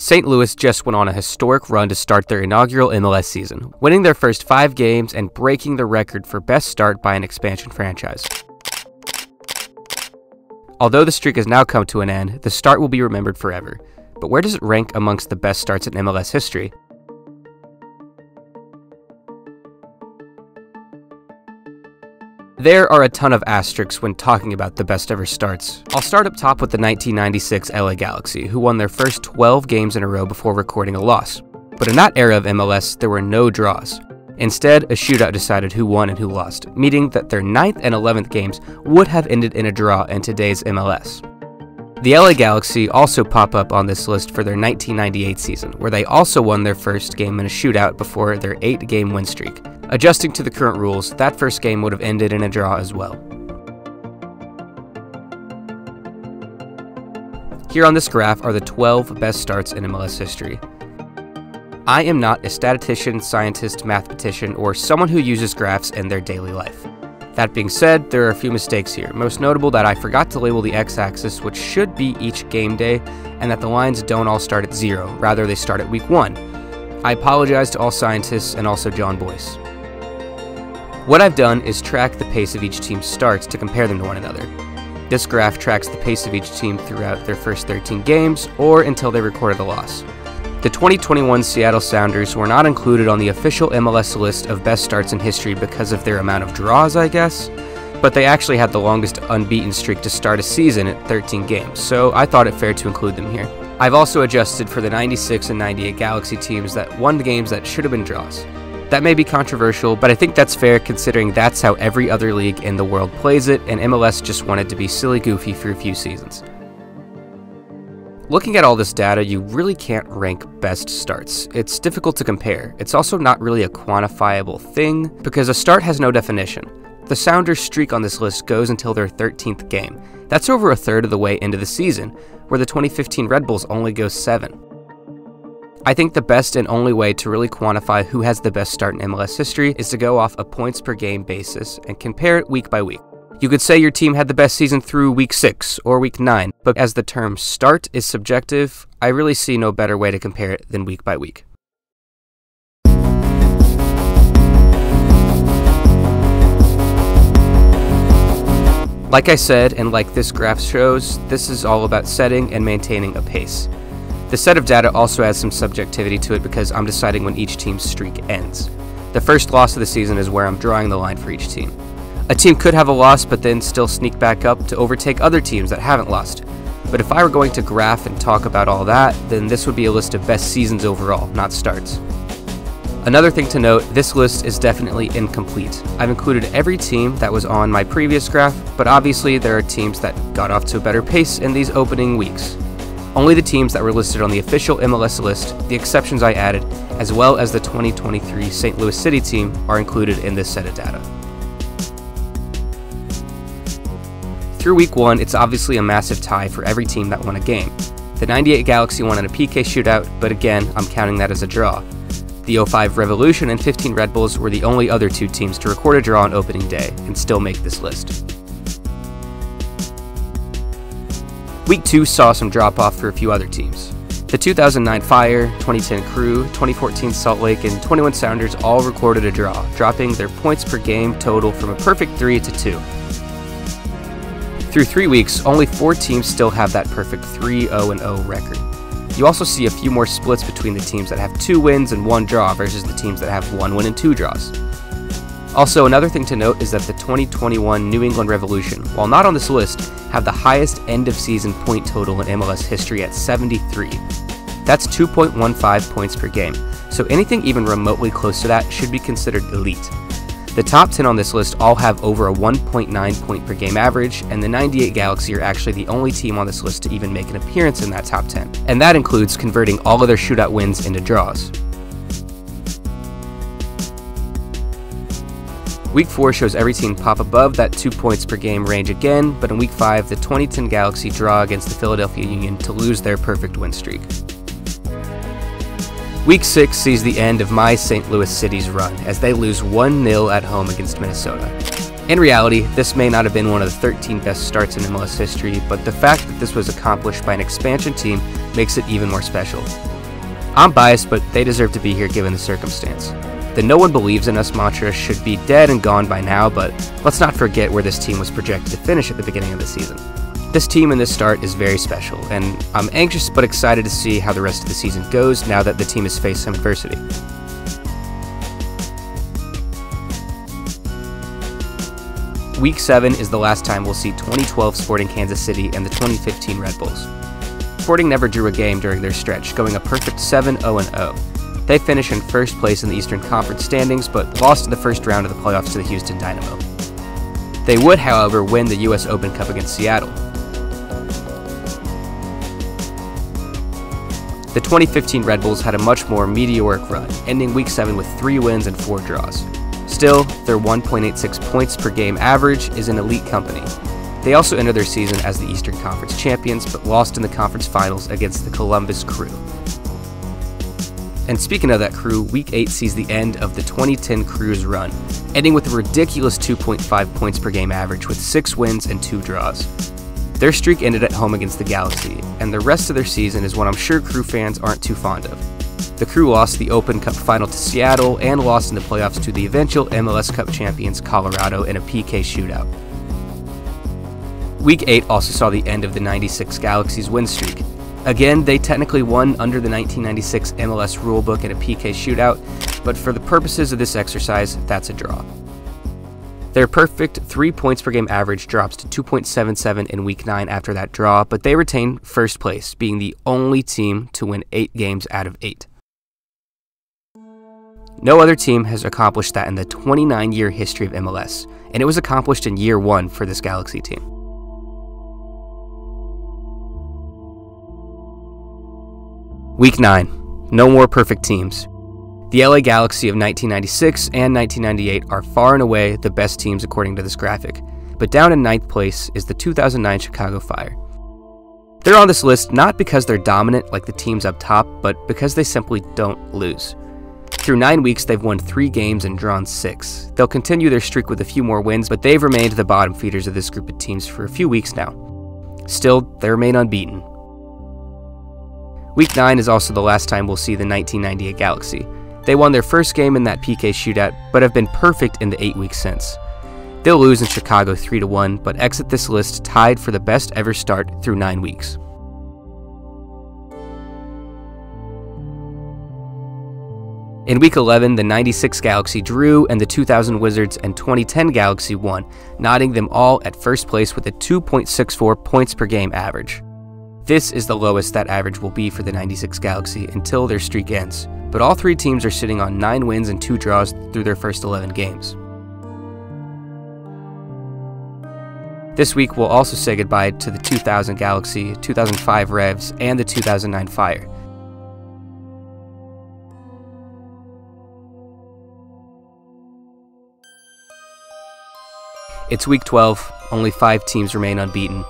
St. Louis just went on a historic run to start their inaugural MLS season, winning their first 5 games and breaking the record for best start by an expansion franchise. Although the streak has now come to an end, the start will be remembered forever. But where does it rank amongst the best starts in MLS history? There are a ton of asterisks when talking about the best ever starts. I'll start up top with the 1996 LA Galaxy, who won their first 12 games in a row before recording a loss. But in that era of MLS, there were no draws. Instead, a shootout decided who won and who lost, meaning that their 9th and 11th games would have ended in a draw in today's MLS. The LA Galaxy also pop up on this list for their 1998 season, where they also won their first game in a shootout before their 8-game win streak. Adjusting to the current rules, that first game would have ended in a draw as well. Here on this graph are the 12 best starts in MLS history. I am not a statistician, scientist, mathematician, or someone who uses graphs in their daily life. That being said, there are a few mistakes here, most notable that I forgot to label the x-axis, which should be each game day, and that the lines don't all start at 0, rather they start at week 1. I apologize to all scientists and also John Boyce. What I've done is track the pace of each team's starts to compare them to one another. This graph tracks the pace of each team throughout their first 13 games, or until they recorded a loss. The 2021 Seattle Sounders were not included on the official MLS list of best starts in history because of their amount of draws, I guess, but they actually had the longest unbeaten streak to start a season at 13 games, so I thought it fair to include them here. I've also adjusted for the 96 and 98 Galaxy teams that won the games that should have been draws. That may be controversial, but I think that's fair considering that's how every other league in the world plays it, and MLS just wanted to be silly goofy for a few seasons. Looking at all this data, you really can't rank best starts. It's difficult to compare. It's also not really a quantifiable thing, because a start has no definition. The Sounders' streak on this list goes until their 13th game. That's over a third of the way into the season, where the 2015 Red Bulls only go 7. I think the best and only way to really quantify who has the best start in MLS history is to go off a points per game basis and compare it week by week. You could say your team had the best season through week 6 or week 9, but as the term start is subjective, I really see no better way to compare it than week by week. Like I said, and like this graph shows, this is all about setting and maintaining a pace. The set of data also has some subjectivity to it because I'm deciding when each team's streak ends. The first loss of the season is where I'm drawing the line for each team. A team could have a loss but then still sneak back up to overtake other teams that haven't lost. But if I were going to graph and talk about all that, then this would be a list of best seasons overall, not starts. Another thing to note, this list is definitely incomplete. I've included every team that was on my previous graph, but obviously there are teams that got off to a better pace in these opening weeks. Only the teams that were listed on the official MLS list, the exceptions I added, as well as the 2023 St. Louis City team are included in this set of data. Through week 1, it's obviously a massive tie for every team that won a game. The 98 Galaxy won in a PK shootout, but again, I'm counting that as a draw. The 05 Revolution and 15 Red Bulls were the only other 2 teams to record a draw on opening day and still make this list. Week 2 saw some drop-off for a few other teams. The 2009 Fire, 2010 Crew, 2014 Salt Lake, and 21 Sounders all recorded a draw, dropping their points per game total from a perfect 3 to 2. Through 3 weeks, only 4 teams still have that perfect 3-0-0 record. You also see a few more splits between the teams that have 2 wins and 1 draw versus the teams that have 1 win and 2 draws. Also, another thing to note is that the 2021 New England Revolution, while not on this list, have the highest end-of-season point total in MLS history at 73. That's 2.15 points per game, so anything even remotely close to that should be considered elite. The top 10 on this list all have over a 1.9 point per game average, and the 98 Galaxy are actually the only team on this list to even make an appearance in that top 10, and that includes converting all of their shootout wins into draws. Week 4 shows every team pop above that 2 points per game range again, but in Week 5, the 2010 Galaxy draw against the Philadelphia Union to lose their perfect win streak. Week 6 sees the end of my St. Louis City's run as they lose 1-0 at home against Minnesota. In reality, this may not have been one of the 13 best starts in MLS history, but the fact that this was accomplished by an expansion team makes it even more special. I'm biased, but they deserve to be here given the circumstance. The "no one believes in us" mantra should be dead and gone by now, but let's not forget where this team was projected to finish at the beginning of the season. This team in this start is very special, and I'm anxious but excited to see how the rest of the season goes now that the team has faced some adversity. Week 7 is the last time we'll see 2012 Sporting Kansas City and the 2015 Red Bulls. Sporting never drew a game during their stretch, going a perfect 7-0-0. They finished in first place in the Eastern Conference standings, but lost in the first round of the playoffs to the Houston Dynamo. They would, however, win the US Open Cup against Seattle. The 2015 Red Bulls had a much more meteoric run, ending Week 7 with 3 wins and 4 draws. Still, their 1.86 points per game average is in elite company. They also entered their season as the Eastern Conference champions, but lost in the conference finals against the Columbus Crew. And speaking of that Crew, Week 8 sees the end of the 2010 Crew's run, ending with a ridiculous 2.5 points per game average with 6 wins and 2 draws. Their streak ended at home against the Galaxy, and the rest of their season is one I'm sure Crew fans aren't too fond of. The Crew lost the Open Cup final to Seattle and lost in the playoffs to the eventual MLS Cup champions Colorado in a PK shootout. Week 8 also saw the end of the '96 Galaxy's win streak. Again, they technically won under the 1996 MLS rulebook in a PK shootout, but for the purposes of this exercise, that's a draw. Their perfect 3 points per game average drops to 2.77 in Week 9 after that draw, but they retain first place, being the only team to win 8 games out of 8. No other team has accomplished that in the 29-year history of MLS, and it was accomplished in year 1 for this Galaxy team. Week 9. No more perfect teams. The LA Galaxy of 1996 and 1998 are far and away the best teams according to this graphic, but down in 9th place is the 2009 Chicago Fire. They're on this list not because they're dominant like the teams up top, but because they simply don't lose. Through 9 weeks, they've won 3 games and drawn 6. They'll continue their streak with a few more wins, but they've remained the bottom feeders of this group of teams for a few weeks now. Still, they remain unbeaten. Week 9 is also the last time we'll see the 1998 Galaxy. They won their first game in that PK shootout, but have been perfect in the 8 weeks since. They'll lose in Chicago 3-1, but exit this list tied for the best ever start through 9 weeks. In Week 11, the 96 Galaxy drew and the 2000 Wizards and 2010 Galaxy won, knotting them all at first place with a 2.64 points per game average. This is the lowest that average will be for the 96 Galaxy until their streak ends, but all 3 teams are sitting on 9 wins and 2 draws through their first 11 games. This week we'll also say goodbye to the 2000 Galaxy, 2005 Revs, and the 2009 Fire. It's Week 12, only 5 teams remain unbeaten.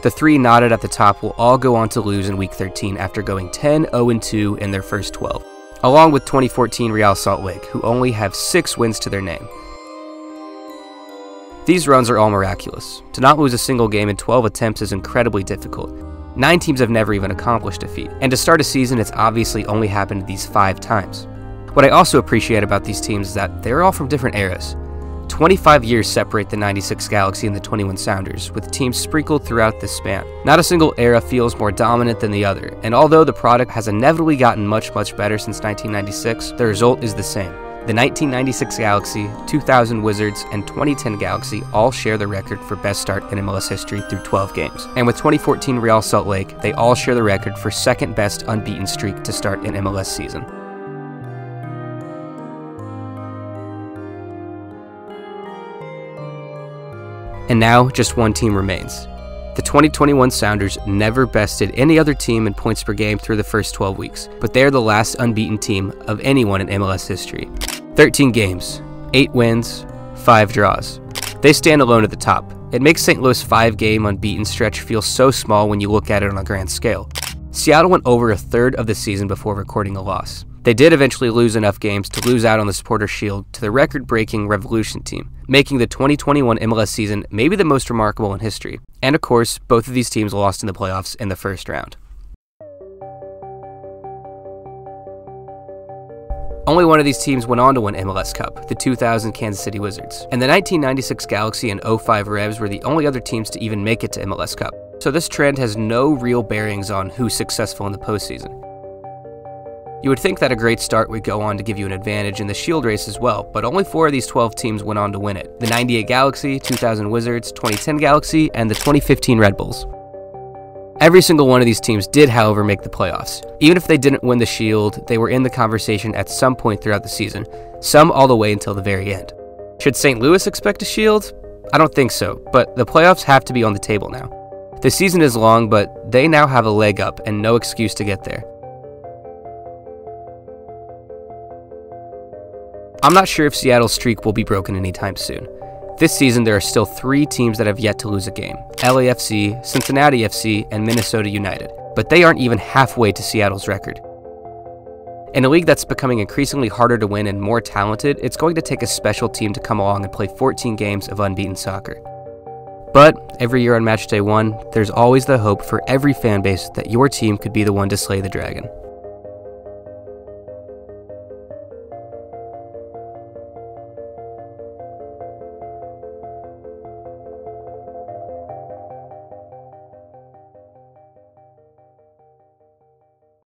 The 3 knotted at the top will all go on to lose in Week 13 after going 10-0-2 in their first 12, along with 2014 Real Salt Lake, who only have 6 wins to their name. These runs are all miraculous. To not lose a single game in 12 attempts is incredibly difficult. 9 teams have never even accomplished a feat, and to start a season it's obviously only happened these 5 times. What I also appreciate about these teams is that they're all from different eras. 25 years separate the 96 Galaxy and the 21 Sounders, with teams sprinkled throughout this span. Not a single era feels more dominant than the other, and although the product has inevitably gotten much better since 1996, the result is the same. The 1996 Galaxy, 2000 Wizards, and 2010 Galaxy all share the record for best start in MLS history through 12 games. And with 2014 Real Salt Lake, they all share the record for second best unbeaten streak to start an MLS season. And now, just one team remains. The 2021 Sounders never bested any other team in points per game through the first 12 weeks, but they're the last unbeaten team of anyone in MLS history. 13 games, 8 wins, 5 draws. They stand alone at the top. It makes St. Louis' 5-game unbeaten stretch feel so small when you look at it on a grand scale. Seattle went over a third of the season before recording a loss, They did eventually lose enough games to lose out on the Supporters' Shield to the record-breaking Revolution team, making the 2021 MLS season maybe the most remarkable in history. And of course, both of these teams lost in the playoffs in the first round. Only one of these teams went on to win MLS Cup, the 2000 Kansas City Wizards. And the 1996 Galaxy and 05 Revs were the only other teams to even make it to MLS Cup. So this trend has no real bearings on who's successful in the postseason. You would think that a great start would go on to give you an advantage in the Shield race as well, but only 4 of these 12 teams went on to win it. The 98 Galaxy, 2000 Wizards, 2010 Galaxy, and the 2015 Red Bulls. Every single one of these teams did, however, make the playoffs. Even if they didn't win the Shield, they were in the conversation at some point throughout the season, some all the way until the very end. Should St. Louis expect a Shield? I don't think so, but the playoffs have to be on the table now. The season is long, but they now have a leg up and no excuse to get there. I'm not sure if Seattle's streak will be broken anytime soon. This season, there are still 3 teams that have yet to lose a game: LAFC, Cincinnati FC, and Minnesota United, but they aren't even halfway to Seattle's record. In a league that's becoming increasingly harder to win and more talented, it's going to take a special team to come along and play 14 games of unbeaten soccer. But every year on Matchday 1, there's always the hope for every fan base that your team could be the one to slay the dragon.